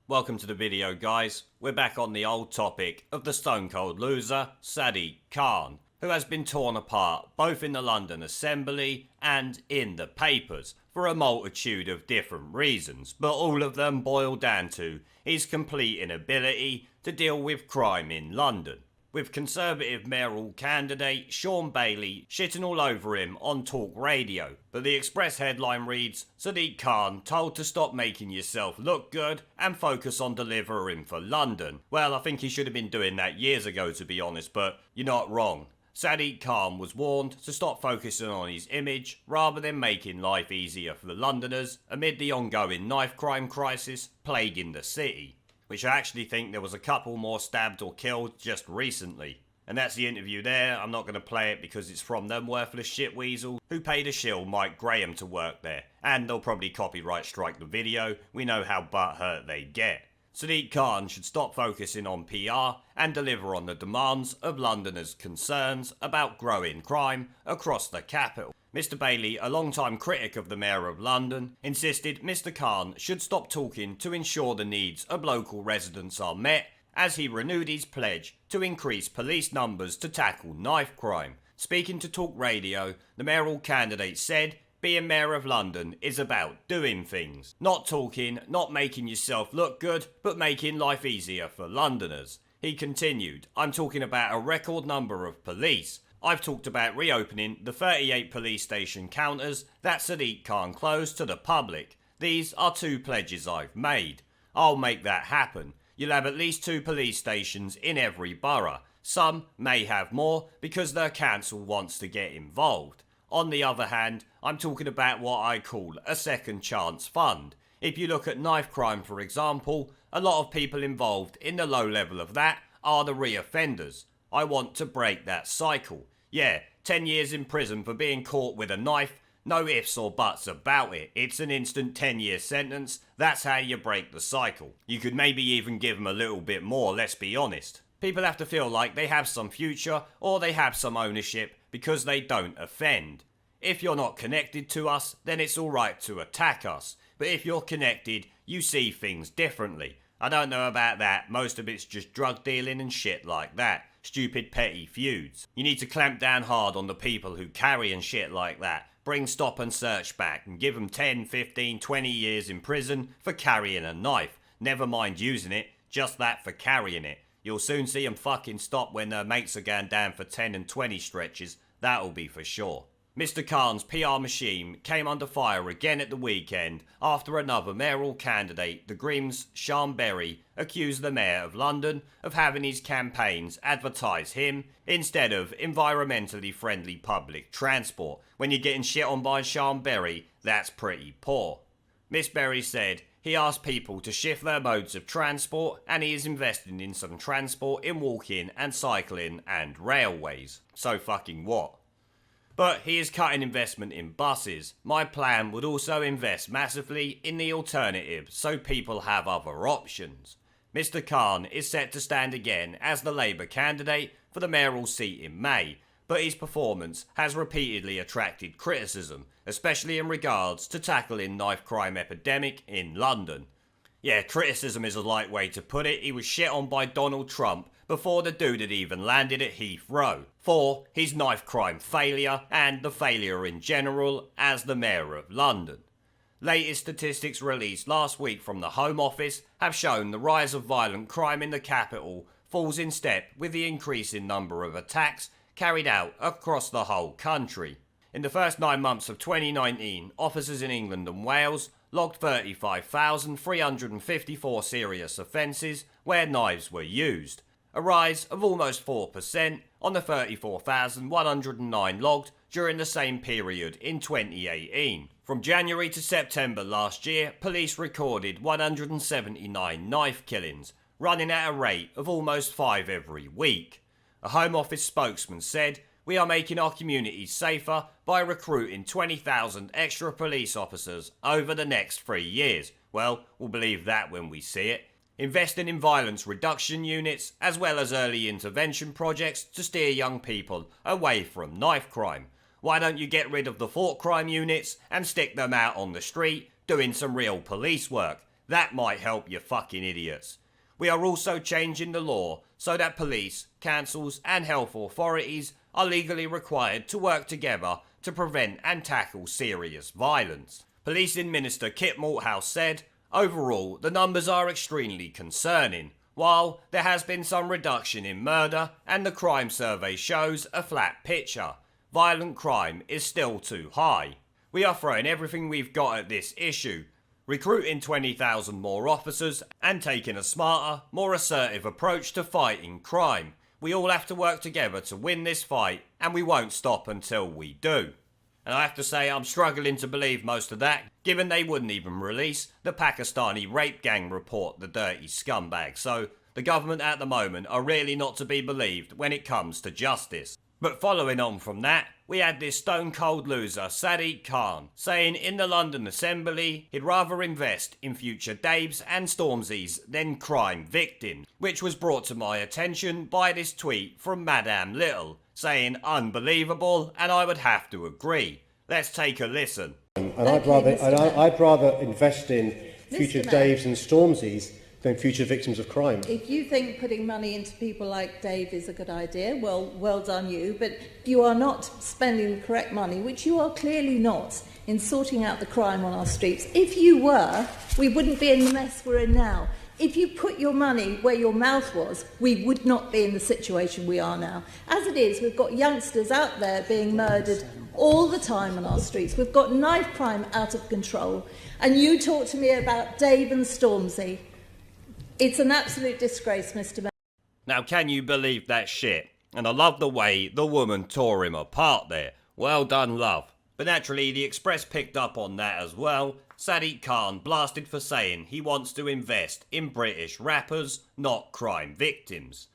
Welcome to the video, guys. We're back on the old topic of the stone cold loser, Sadiq Khan, who has been torn apart both in the London Assembly and in the papers for a multitude of different reasons, but all of them boil down to his complete inability to deal with crime in London, with Conservative mayoral candidate Sean Bailey shitting all over him on talk radio. But the Express headline reads, Sadiq Khan told to stop making yourself look good and focus on delivering for London. Well, I think he should have been doing that years ago, to be honest, but you're not wrong. Sadiq Khan was warned to stop focusing on his image rather than making life easier for the Londoners amid the ongoing knife crime crisis plaguing the city, which I actually think there was a couple more stabbed or killed just recently. And that's the interview there. I'm not going to play it because it's from them worthless shitweasel who paid a shill Mike Graham to work there, and they'll probably copyright strike the video. We know how butthurt they get. Sadiq Khan should stop focusing on PR and deliver on the demands of Londoners' concerns about growing crime across the capital. Mr. Bailey, a long-time critic of the Mayor of London, insisted Mr. Khan should stop talking to ensure the needs of local residents are met, as he renewed his pledge to increase police numbers to tackle knife crime. Speaking to Talk Radio, the mayoral candidate said, being Mayor of London is about doing things. Not talking, not making yourself look good, but making life easier for Londoners. He continued, I'm talking about a record number of police. I've talked about reopening the 38 police station counters that Sadiq Khan closed to the public. These are 2 pledges I've made. I'll make that happen. You'll have at least 2 police stations in every borough. Some may have more because their council wants to get involved. On the other hand, I'm talking about what I call a second chance fund. If you look at knife crime, for example, a lot of people involved in the low level of that are the re-offenders. I want to break that cycle. Yeah, 10 years in prison for being caught with a knife, no ifs or buts about it. It's an instant 10-year sentence. That's how you break the cycle. You could maybe even give them a little bit more, let's be honest. People have to feel like they have some future or they have some ownership because they don't offend. If you're not connected to us, then it's alright to attack us. But if you're connected, you see things differently. I don't know about that. Most of it's just drug dealing and shit like that. Stupid petty feuds. You need to clamp down hard on the people who carry and shit like that. Bring stop and search back and give them 10, 15, 20 years in prison for carrying a knife. Never mind using it, just that for carrying it. You'll soon see them fucking stop when their mates are going down for 10 and 20 stretches. That'll be for sure. Mr. Khan's PR machine came under fire again at the weekend after another mayoral candidate, the Greens' Sean Berry, accused the Mayor of London of having his campaigns advertise him instead of environmentally friendly public transport. When you're getting shit on by Sean Berry, that's pretty poor. Miss Berry said he asked people to shift their modes of transport and he is investing in some transport in walking and cycling and railways. So fucking what? But he is cutting investment in buses. My plan would also invest massively in the alternative so people have other options. Mr. Khan is set to stand again as the Labour candidate for the mayoral seat in May, but his performance has repeatedly attracted criticism, especially in regards to tackling knife crime epidemic in London. Yeah, criticism is a light way to put it. He was shit on by Donald Trump before the dude had even landed at Heathrow for his knife crime failure and the failure in general as the Mayor of London. Latest statistics released last week from the Home Office have shown the rise of violent crime in the capital falls in step with the increase in number of attacks carried out across the whole country. In the first 9 months of 2019, officers in England and Wales logged 35,354 serious offences where knives were used, a rise of almost 4% on the 34,109 logged during the same period in 2018. From January to September last year, police recorded 179 knife killings, running at a rate of almost 5 every week. A Home Office spokesman said, "We are making our communities safer by recruiting 20,000 extra police officers over the next 3 years." Well, we'll believe that when we see it. Investing in violence reduction units as well as early intervention projects to steer young people away from knife crime. Why don't you get rid of the thought crime units and stick them out on the street doing some real police work? That might help, you fucking idiots. We are also changing the law so that police, councils and health authorities are legally required to work together to prevent and tackle serious violence. Policing Minister Kit Malthouse said, overall, the numbers are extremely concerning. While there has been some reduction in murder and the crime survey shows a flat picture, violent crime is still too high. We are throwing everything we've got at this issue, recruiting 20,000 more officers and taking a smarter, more assertive approach to fighting crime. We all have to work together to win this fight, and we won't stop until we do. And I have to say I'm struggling to believe most of that, given they wouldn't even release the Pakistani rape gang report, the dirty scumbag. So the government at the moment are really not to be believed when it comes to justice. But following on from that, we had this stone cold loser, Sadiq Khan, saying in the London Assembly he'd rather invest in future Daves and Stormzys than crime victims, which was brought to my attention by this tweet from Madame Little, saying unbelievable, and I would have to agree. Let's take a listen. And I'd rather invest in future Daves and Stormzys than future victims of crime. If you think putting money into people like Dave is a good idea, well done you, but you are not spending the correct money, which you are clearly not, in sorting out the crime on our streets. If you were, we wouldn't be in the mess we're in now. If you put your money where your mouth was, we would not be in the situation we are now. As it is, we've got youngsters out there being murdered all the time on our streets. We've got knife crime out of control. And you talk to me about Dave and Stormzy. It's an absolute disgrace, Mr. Mayor. Now, can you believe that shit? And I love the way the woman tore him apart there. Well done, love. But naturally, the Express picked up on that as well. Sadiq Khan blasted for saying he wants to invest in British rappers, not crime victims.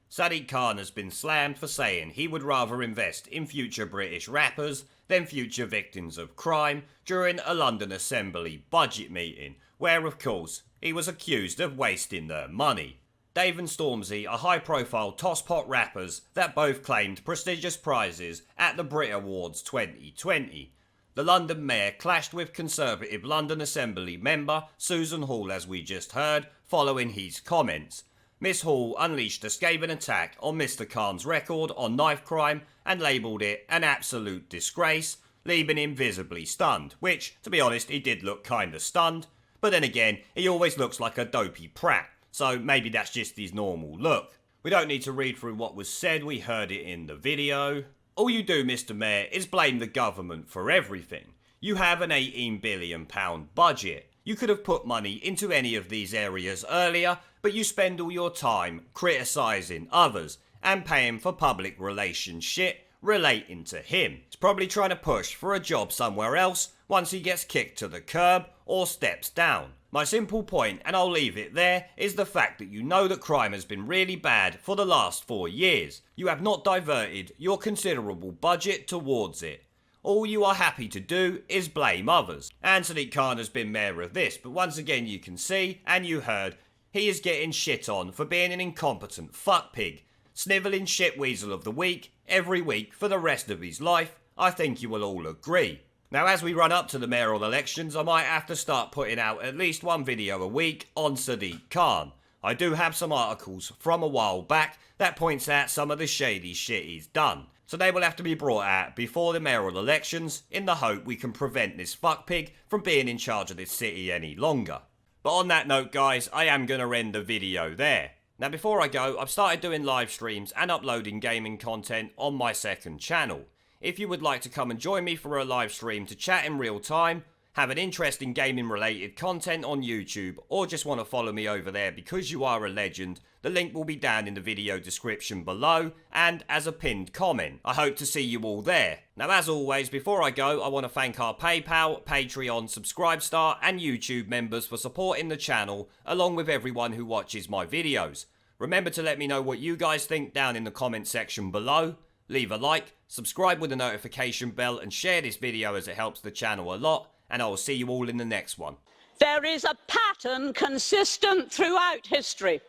Sadiq Khan has been slammed for saying he would rather invest in future British rappers than future victims of crime during a London Assembly budget meeting, where, of course, he was accused of wasting their money. Dave and Stormzy are high-profile tosspot rappers that both claimed prestigious prizes at the Brit Awards 2020. The London Mayor clashed with Conservative London Assembly member Susan Hall, as we just heard, following his comments. Miss Hall unleashed a scathing attack on Mr. Khan's record on knife crime and labelled it an absolute disgrace, leaving him visibly stunned, which, to be honest, he did look kinda stunned. But then again, he always looks like a dopey prat, so maybe that's just his normal look. We don't need to read through what was said, we heard it in the video. All you do, Mr. Mayor, is blame the government for everything. You have an £18 billion budget. You could have put money into any of these areas earlier, but you spend all your time criticising others and paying for public relations shit relating to him. He's probably trying to push for a job somewhere else once he gets kicked to the curb or steps down. My simple point, and I'll leave it there, is the fact that you know that crime has been really bad for the last 4 years. You have not diverted your considerable budget towards it. All you are happy to do is blame others. Sadiq Khan has been mayor of this, but once again you can see, and you heard, he is getting shit on for being an incompetent fuckpig. Snivelling shitweasel of the week, every week for the rest of his life. I think you will all agree. Now, as we run up to the mayoral elections, I might have to start putting out at least one video a week on Sadiq Khan. I do have some articles from a while back that points out some of the shady shit he's done. So they will have to be brought out before the mayoral elections in the hope we can prevent this fuckpig from being in charge of this city any longer. But on that note, guys, I am going to end the video there. Now, before I go, I've started doing live streams and uploading gaming content on my second channel. If you would like to come and join me for a live stream to chat in real time, have an interest in gaming related content on YouTube, or just want to follow me over there because you are a legend, the link will be down in the video description below and as a pinned comment. I hope to see you all there. Now, as always, before I go, I want to thank our PayPal, Patreon, Subscribestar and YouTube members for supporting the channel, along with everyone who watches my videos. Remember to let me know what you guys think down in the comment section below. Leave a like, subscribe with the notification bell and share this video as it helps the channel a lot, and I will see you all in the next one. There is a pattern consistent throughout history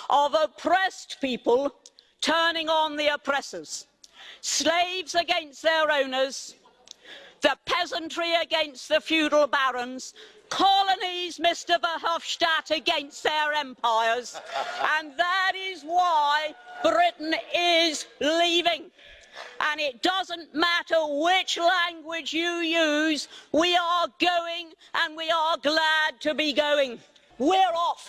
of oppressed people turning on the oppressors, slaves against their owners, the peasantry against the feudal barons, colonies, Mr. Verhofstadt, against their empires. And that is why Britain is leaving. And it doesn't matter which language you use, we are going, and we are glad to be going. We're off.